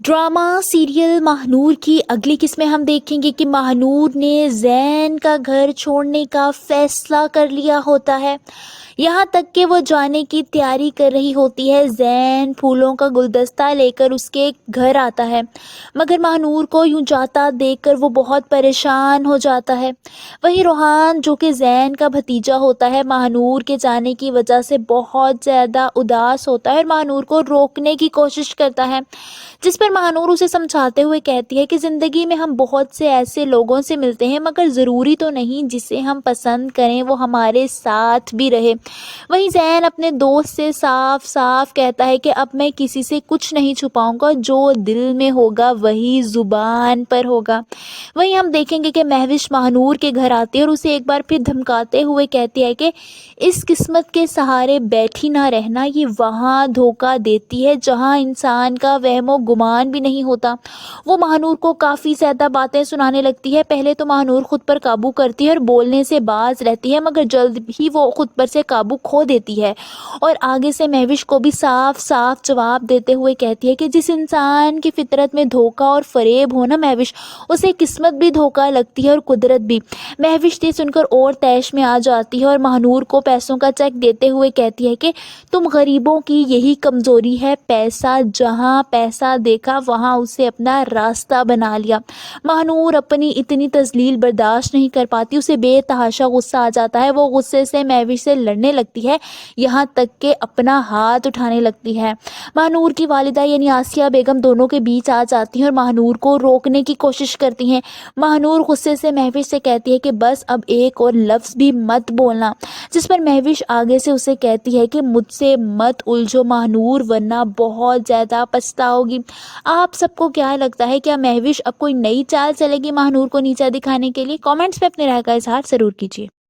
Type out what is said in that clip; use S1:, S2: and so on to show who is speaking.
S1: Drama serial Mahnoor की अगली किस्में हम देखेंगे कि महानूर ने ज़ैन का घर छोड़ने का फैसला कर लिया होता है। यहाँ तक कि वो जाने की तैयारी कर रही होती है। ज़ैन फूलों का गुलदस्ता लेकर उसके घर आता है, मगर महानूर को यूं जाता देखकर वो बहुत परेशान हो जाता है। वहीं रोहान, जो कि ज़ैन का भतीजा होता है, महानूर के जाने की वजह से बहुत ज़्यादा उदास होता है और महानूर को रोकने की कोशिश करता है, जिस पर महानूर उसे समझाते हुए कहती है कि ज़िंदगी में हम बहुत से ऐसे लोगों से मिलते हैं, मगर ज़रूरी तो नहीं जिसे हम पसंद करें वो हमारे साथ भी रहे। वहीं ज़ैन अपने दोस्त से साफ साफ कहता है कि अब मैं किसी से कुछ नहीं छुपाऊंगा, जो दिल में होगा वही ज़ुबान पर होगा। वहीं हम देखेंगे कि महविश महानूर के घर आती है और उसे एक बार फिर धमकाते हुए कहती है कि इस किस्मत के सहारे बैठी ना रहना, ये वहाँ धोखा देती है जहाँ इंसान का वहमो गुमान भी नहीं होता। वो महानूर को काफ़ी ज़्यादा बातें सुनाने लगती है। पहले तो महानूर खुद पर काबू करती है और बोलने से बाज रहती है, मगर जल्द ही वो खुद पर से काबू खो देती है और आगे से महविश को भी साफ साफ जवाब देते हुए कहती है कि जिस इंसान की फितरत में धोखा और फरेब हो ना महविश, उसे किस्मत भी धोखा लगती है और कुदरत भी। महविश ये सुनकर और तैश में आ जाती है और महानूर को पैसों का चेक देते हुए कहती है कि तुम गरीबों की यही कमज़ोरी है, पैसा जहाँ पैसा देखा वहाँ उसे अपना रास्ता बना लिया। महानूर अपनी इतनी तजलील बर्दाश्त नहीं कर पाती, उसे बेतहाशा गुस्सा आ जाता है। वो गुस्से से महविश से लड़ने लगती है, यहाँ तक कि अपना हाथ उठाने लगती है। महानूर की वालिदा यानी आसिया बेगम दोनों के बीच आ जाती हैं और महानूर को रोकने की कोशिश करती हैं। महानूर गुस्से से महविश से कहती है कि बस अब एक और लफ्ज़ भी मत बोलना, जिस पर महविश आगे से उसे कहती है कि मुझसे मत उलझो महानूर, वरना बहुत ज़्यादा पछताओगी। आप सबको क्या लगता है, क्या महविश अब कोई नई चाल चलेगी महानूर को नीचा दिखाने के लिए? कमेंट्स में अपने राय का इजहार ज़रूर कीजिए।